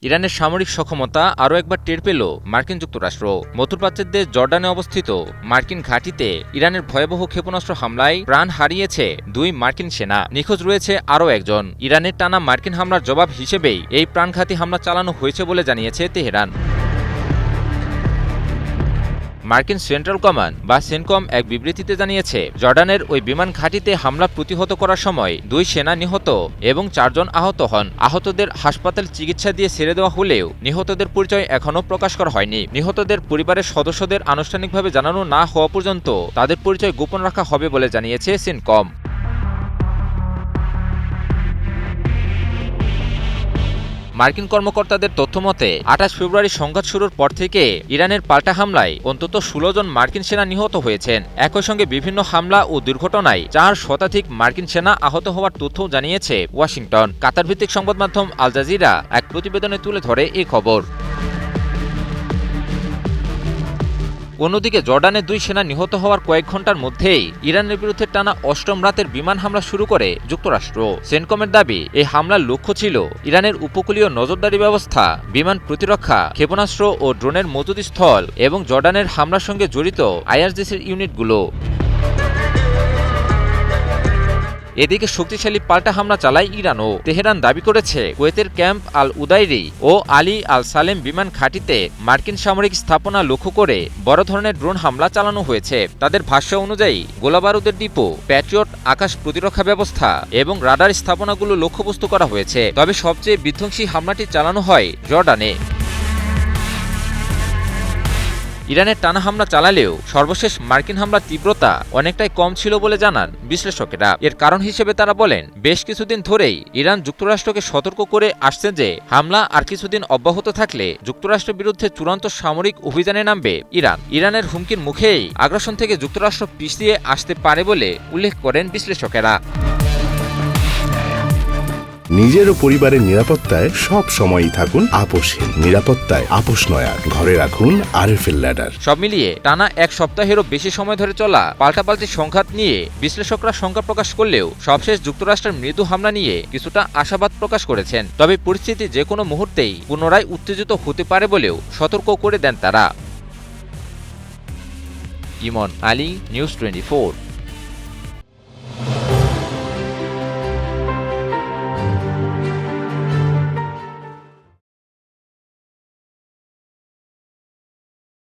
ইরানের সামরিক সক্ষমতা আরও একবার টের পেল মার্কিন যুক্তরাষ্ট্র। মধ্যপ্রাচ্যের দেশ জর্ডানে অবস্থিত মার্কিন ঘাঁটিতে ইরানের ভয়াবহ ক্ষেপণাস্ত্র হামলায় প্রাণ হারিয়েছে 2 মার্কিন সেনা, নিখোঁজ রয়েছে আরও একজন। ইরানের টানা মার্কিন হামলার জবাব হিসেবেই এই প্রাণঘাতী হামলা চালানো হয়েছে বলে জানিয়েছে তেহরান। মার্কিন সেন্ট্রাল কমান্ড বা সেনকম এক বিবৃতিতে জানিয়েছে, জর্ডানের ওই বিমান ঘাঁটিতে হামলা প্রতিহত করার সময় 2 সেনা নিহত এবং 4 জন আহত হন। আহতদের হাসপাতাল চিকিৎসা দিয়ে ছেড়ে দেওয়া হলেও নিহতদের পরিচয় এখনও প্রকাশ করা হয়নি। নিহতদের পরিবারের সদস্যদের আনুষ্ঠানিকভাবে জানানো না হওয়া পর্যন্ত তাদের পরিচয় গোপন রাখা হবে বলে জানিয়েছে সেনকম। মার্কিন কর্মকর্তাদের তথ্যমতে 28 ফেব্রুয়ারি সংঘাত শুরুর পর থেকে ইরানের পাল্টা হামলায় অন্তত 16 জন মার্কিন সেনা নিহত হয়েছেন। একই সঙ্গে বিভিন্ন হামলা ও দুর্ঘটনায় 4 শতাধিক মার্কিন সেনা আহত হওয়ার তথ্যও জানিয়েছে ওয়াশিংটন। কাতার ভিত্তিক সংবাদ মাধ্যম আল জাজিরা এক প্রতিবেদনে তুলে ধরে এই খবর। অন্যদিকে জর্ডানে 2 সেনা নিহত হওয়ার কয়েক ঘন্টার মধ্যেই ইরানের বিরুদ্ধে টানা 8ম রাতের বিমান হামলা শুরু করে যুক্তরাষ্ট্র। সেনকমের দাবি, এই হামলার লক্ষ্য ছিল ইরানের উপকূলীয় নজরদারি ব্যবস্থা, বিমান প্রতিরক্ষা, ক্ষেপণাস্ত্র ও ড্রোনের মজুদ স্থল এবং জর্ডানের হামলার সঙ্গে জড়িত আইআরজিসির ইউনিটগুলো। এদিকে শক্তিশালী পাল্টা হামলা চালায় ইরানও। তেহরান দাবি করেছে, কুয়েতের ক্যাম্প আল উদাইরি ও আলী আল সালেম বিমান ঘাঁটিতে মার্কিন সামরিক স্থাপনা লক্ষ্য করে বড় ধরনের ড্রোন হামলা চালানো হয়েছে। তাদের ভাষ্য অনুযায়ী গোলাবারুদের ডিপো, প্যাট্রিয়ট আকাশ প্রতিরক্ষা ব্যবস্থা এবং রাডার স্থাপনাগুলো লক্ষ্যবস্তু করা হয়েছে। তবে সবচেয়ে বিধ্বংসী হামলাটি চালানো হয় জর্ডানে। ইরানের টানা হামলা চালালেও সর্বশেষ মার্কিন হামলার তীব্রতা অনেকটাই কম ছিল বলে জানান বিশ্লেষকেরা। এর কারণ হিসেবে তারা বলেন, বেশ কিছুদিন ধরেই ইরান যুক্তরাষ্ট্রকে সতর্ক করে আসছে যে হামলা আর কিছুদিন অব্যাহত থাকলে যুক্তরাষ্ট্রের বিরুদ্ধে চূড়ান্ত সামরিক অভিযানে নামবে ইরান। ইরানের হুমকির মুখেই আগ্রাসন থেকে যুক্তরাষ্ট্র পিছিয়ে আসতে পারে বলে উল্লেখ করেন বিশ্লেষকেরা। নিজের ও পরিবারের নিরাপত্তায় সব সময়ই থাকুন আপোষহীন। নিরাপত্তায় আপোষ নয়, ঘরে রাখুন আরএফএল ল্যাডার। সব মিলিয়ে টানা 1 সপ্তাহেরও বেশি সময় ধরে চলা পাল্টাপাল্টি সংঘাত নিয়ে বিশ্লেষকরা শঙ্কা প্রকাশ করলেও সবশেষ যুক্তরাষ্ট্রের মৃদু হামলা নিয়ে কিছুটা আশাবাদ প্রকাশ করেছেন। তবে পরিস্থিতি যে কোনো মুহূর্তেই পুনরায় উত্তেজিত হতে পারে বলেও সতর্ক করে দেন তারা। ইমন আলী, নিউজ 24।